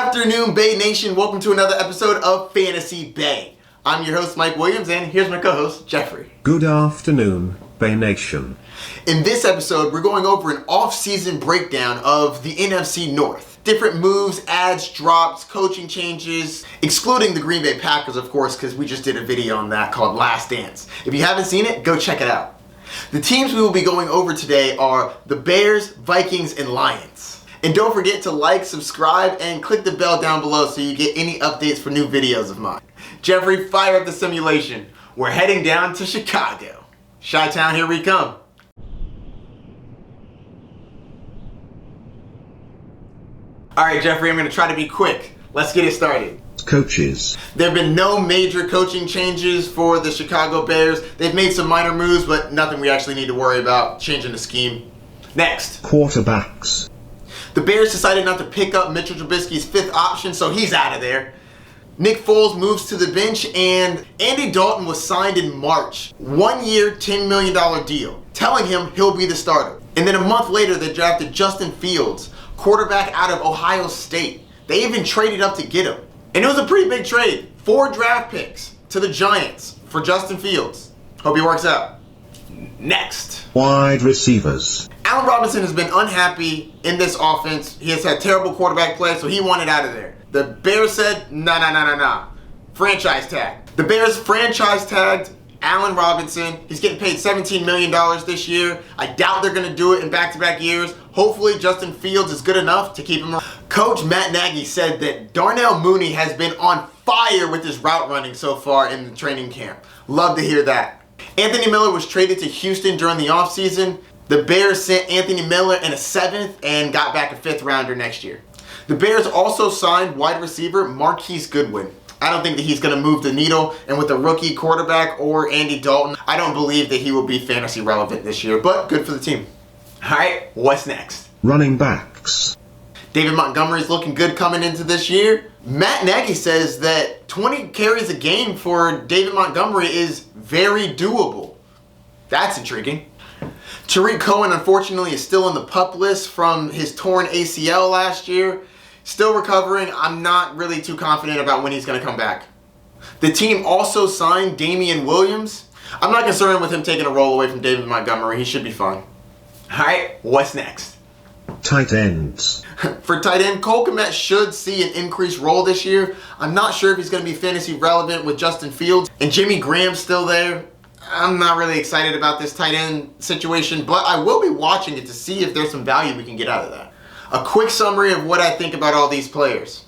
afternoon, Bay Nation. Welcome to another episode of Fantasy Bay. I'm your host, Mike Williams, and here's my co-host, Geoffrey. Good afternoon, Bay Nation. In this episode, we're going over an off-season breakdown of the NFC North. Different moves, ads, drops, coaching changes, excluding the Green Bay Packers, of course, because we just did a video on that called Last Dance. If you haven't seen it, go check it out. The teams we will be going over today are the Bears, Vikings, and Lions. And don't forget to like, subscribe, and click the bell down below so you get any updates for new videos of mine. Geoffrey, fire up the simulation. We're heading down to Chicago. Chi-Town, here we come. Alright, Geoffrey, I'm going to try to be quick. Let's get it started. Coaches. There have been no major coaching changes for the Chicago Bears. They've made some minor moves, but nothing we actually need to worry about changing the scheme. Next. Quarterbacks. The Bears decided not to pick up Mitchell Trubisky's fifth option, so he's out of there. Nick Foles moves to the bench, and Andy Dalton was signed in March. 1 year, $10 million deal, telling him he'll be the starter. And then a month later, they drafted Justin Fields, quarterback out of Ohio State. They even traded up to get him. And it was a pretty big trade. 4 draft picks to the Giants for Justin Fields. Hope he works out. Next. Wide receivers. Allen Robinson has been unhappy in this offense. He has had terrible quarterback play, so he wanted out of there. The Bears said, nah. Franchise tag. The Bears franchise tagged Allen Robinson. He's getting paid $17 million this year. I doubt they're going to do it in back-to-back years. Hopefully Justin Fields is good enough to keep him around. Coach Matt Nagy said that Darnell Mooney has been on fire with his route running so far in the training camp. Love to hear that. Anthony Miller was traded to Houston during the offseason. The Bears sent Anthony Miller in a 7th and got back a 5th rounder next year. The Bears also signed wide receiver Marquise Goodwin. I don't think that he's going to move the needle, and with a rookie quarterback or Andy Dalton, I don't believe that he will be fantasy relevant this year, but good for the team. All right, what's next? Running backs. David Montgomery's looking good coming into this year. Matt Nagy says that 20 carries a game for David Montgomery is very doable. That's intriguing. Tariq Cohen, unfortunately, is still on the PUP list from his torn ACL last year. Still recovering. I'm not really too confident about when he's going to come back. The team also signed Damian Williams. I'm not concerned with him taking a role away from David Montgomery. He should be fine. All right, what's next? Tight ends. For tight end, Cole Kmet should see an increased role this year. I'm not sure if he's going to be fantasy relevant with Justin Fields. And Jimmy Graham's still there. I'm not really excited about this tight end situation, but I will be watching it to see if there's some value we can get out of that. A quick summary of what I think about all these players.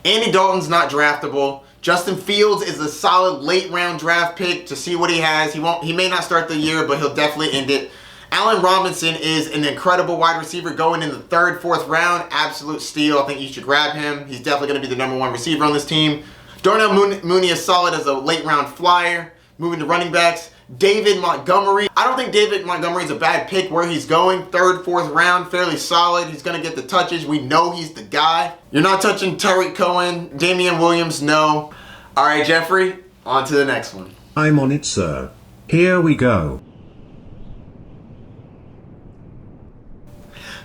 Andy Dalton's not draftable. Justin Fields is a solid late round draft pick to see what he has. He may not start the year, but he'll definitely end it. Allen Robinson is an incredible wide receiver going in the 3rd, 4th round. Absolute steal. I think you should grab him. He's definitely going to be the #1 receiver on this team. Darnell Mooney is solid as a late round flyer. Moving to running backs, David Montgomery. I don't think David Montgomery is a bad pick where he's going. 3rd, 4th round, fairly solid. He's going to get the touches. We know he's the guy. You're not touching Tariq Cohen. Damian Williams, no. All right, Geoffrey, on to the next one. I'm on it, sir. Here we go.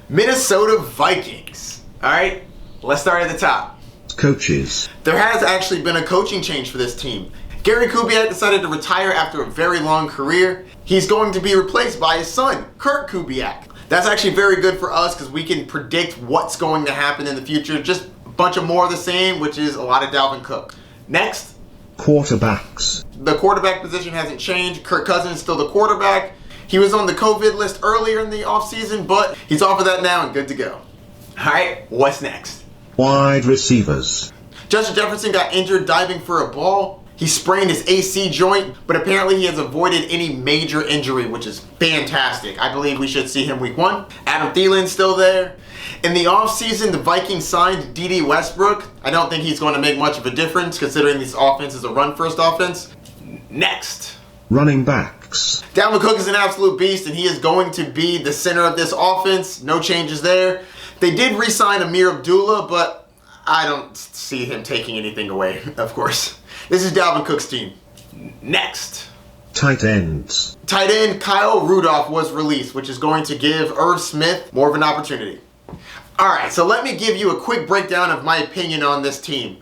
Minnesota Vikings. All right, let's start at the top. Coaches. There has actually been a coaching change for this team. Gary Kubiak decided to retire after a very long career. He's going to be replaced by his son, Kurt Kubiak. That's actually very good for us because we can predict what's going to happen in the future. Just a bunch of more of the same, which is a lot of Dalvin Cook. Next. Quarterbacks. The quarterback position hasn't changed. Kirk Cousins is still the quarterback. He was on the COVID list earlier in the offseason, but he's off of that now and good to go. All right, what's next? Wide receivers. Justin Jefferson got injured diving for a ball. He sprained his AC joint, but apparently he has avoided any major injury, which is fantastic. I believe we should see him week 1. Adam Thielen's still there. In the offseason, the Vikings signed D.D. Westbrook. I don't think he's going to make much of a difference considering this offense is a run-first offense. Next. Running backs. Dalvin Cook is an absolute beast, and he is going to be the center of this offense. No changes there. They did re-sign Amir Abdullah, but I don't see him taking anything away, of course. This is Dalvin Cook's team. Next. Tight ends. Tight end Kyle Rudolph was released, which is going to give Irv Smith more of an opportunity. Alright, so let me give you a quick breakdown of my opinion on this team.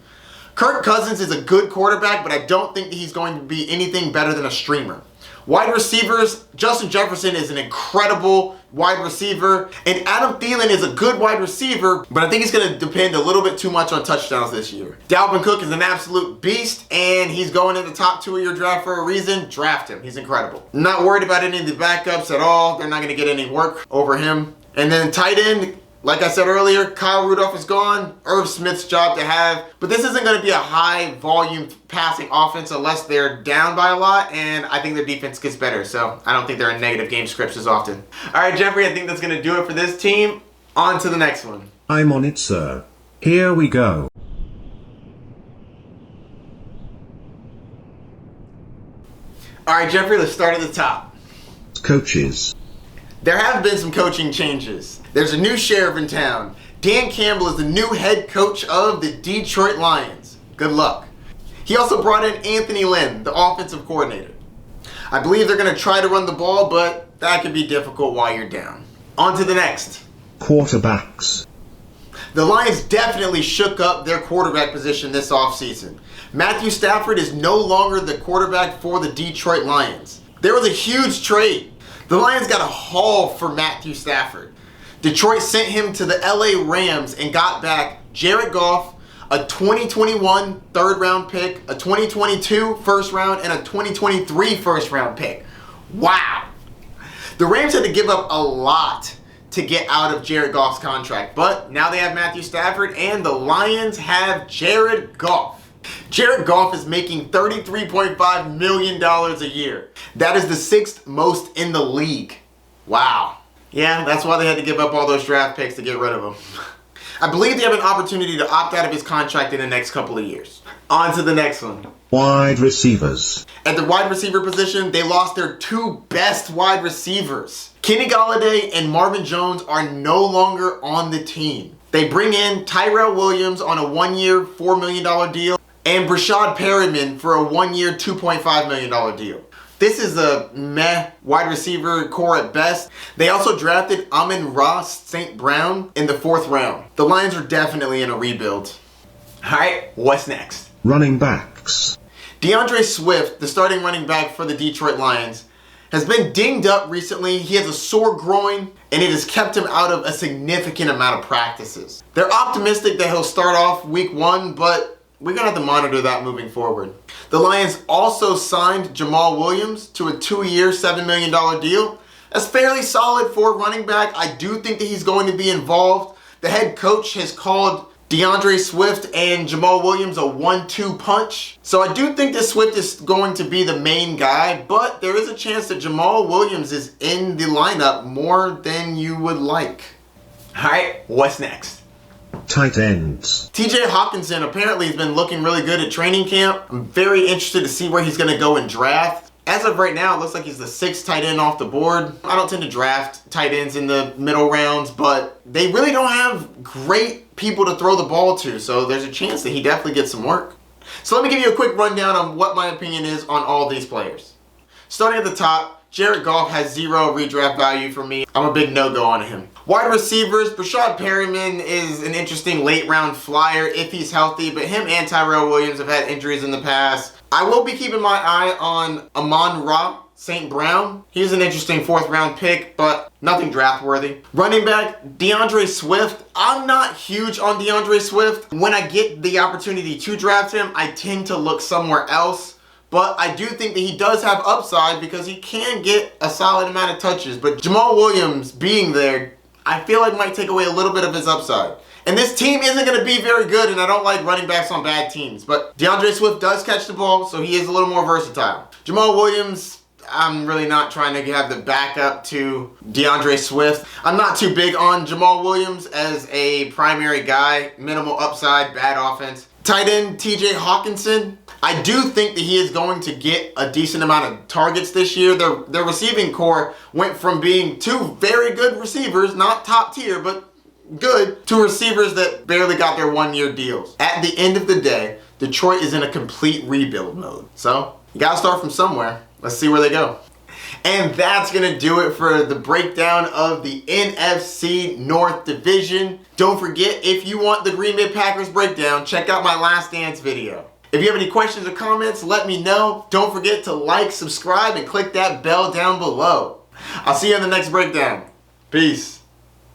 Kirk Cousins is a good quarterback, but I don't think that he's going to be anything better than a streamer. Wide receivers, Justin Jefferson is an incredible wide receiver, and Adam Thielen is a good wide receiver, but I think he's going to depend a little bit too much on touchdowns this year. Dalvin Cook is an absolute beast, and he's going in the top 2 of your draft for a reason. Draft him. He's incredible. Not worried about any of the backups at all. They're not going to get any work over him. And then tight end, like I said earlier, Kyle Rudolph is gone. Irv Smith's job to have. But this isn't going to be a high volume passing offense unless they're down by a lot. And I think their defense gets better. So I don't think they're in negative game scripts as often. All right, Geoffrey, I think that's going to do it for this team. On to the next one. I'm on it, sir. Here we go. All right, Geoffrey, let's start at the top. Coaches. There have been some coaching changes. There's a new sheriff in town. Dan Campbell is the new head coach of the Detroit Lions. Good luck. He also brought in Anthony Lynn, the offensive coordinator. I believe they're going to try to run the ball, but that could be difficult while you're down. On to the next. Quarterbacks. The Lions definitely shook up their quarterback position this offseason. Matthew Stafford is no longer the quarterback for the Detroit Lions. There was a huge trade. The Lions got a haul for Matthew Stafford. Detroit sent him to the LA Rams and got back Jared Goff, a 2021 third round pick, a 2022 first round, and a 2023 first round pick. Wow. The Rams had to give up a lot to get out of Jared Goff's contract, but now they have Matthew Stafford and the Lions have Jared Goff. Jared Goff is making $33.5 million a year. That is the 6th most in the league. Wow. Yeah, that's why they had to give up all those draft picks to get rid of him. I believe they have an opportunity to opt out of his contract in the next couple of years. On to the next one. Wide receivers. At the wide receiver position, they lost their 2 best wide receivers. Kenny Golladay and Marvin Jones are no longer on the team. They bring in Tyrell Williams on a 1-year, $4 million deal and Brashad Perriman for a 1-year, $2.5 million deal. This is a meh wide receiver core at best. They also drafted Amon-Ra St. Brown in the 4th round. The Lions are definitely in a rebuild. All right, what's next? Running backs. DeAndre Swift, the starting running back for the Detroit Lions, has been dinged up recently. He has a sore groin, and it has kept him out of a significant amount of practices. They're optimistic that he'll start off week 1, but we're going to have to monitor that moving forward. The Lions also signed Jamal Williams to a 2-year, $7 million deal. That's fairly solid for a running back. I do think that he's going to be involved. The head coach has called DeAndre Swift and Jamal Williams a 1-2 punch. So I do think that Swift is going to be the main guy, but there is a chance that Jamal Williams is in the lineup more than you would like. All right, what's next? Tight ends. TJ Hawkinson apparently has been looking really good at training camp. I'm very interested to see where he's going to go in draft. As of right now, it looks like he's the 6th tight end off the board. I don't tend to draft tight ends in the middle rounds, but they really don't have great people to throw the ball to, so there's a chance that he definitely gets some work. So let me give you a quick rundown on what my opinion is on all these players. Starting at the top, Jared Goff has 0 redraft value for me. I'm a big no-go on him. Wide receivers, Brashad Perriman is an interesting late-round flyer if he's healthy, but him and Tyrell Williams have had injuries in the past. I will be keeping my eye on Amon-Ra St. Brown. He's an interesting 4th-round pick, but nothing draft-worthy. Running back, DeAndre Swift. I'm not huge on DeAndre Swift. When I get the opportunity to draft him, I tend to look somewhere else. But I do think that he does have upside because he can get a solid amount of touches. But Jamal Williams being there, I feel like might take away a little bit of his upside. And this team isn't going to be very good, and I don't like running backs on bad teams. But DeAndre Swift does catch the ball, so he is a little more versatile. Jamal Williams, I'm really not trying to have the backup to DeAndre Swift. I'm not too big on Jamal Williams as a primary guy. Minimal upside, bad offense. Tight end TJ Hawkinson. I do think that he is going to get a decent amount of targets this year. Their receiving core went from being 2 very good receivers, not top tier, but good, to receivers that barely got their 1-year deals. At the end of the day, Detroit is in a complete rebuild mode. So, you gotta start from somewhere. Let's see where they go. And that's going to do it for the breakdown of the NFC North division. Don't forget, if you want the Green Bay Packers breakdown, check out my Last Dance video. If you have any questions or comments, let me know. Don't forget to like, subscribe, and click that bell down below. I'll see you in the next breakdown. Peace.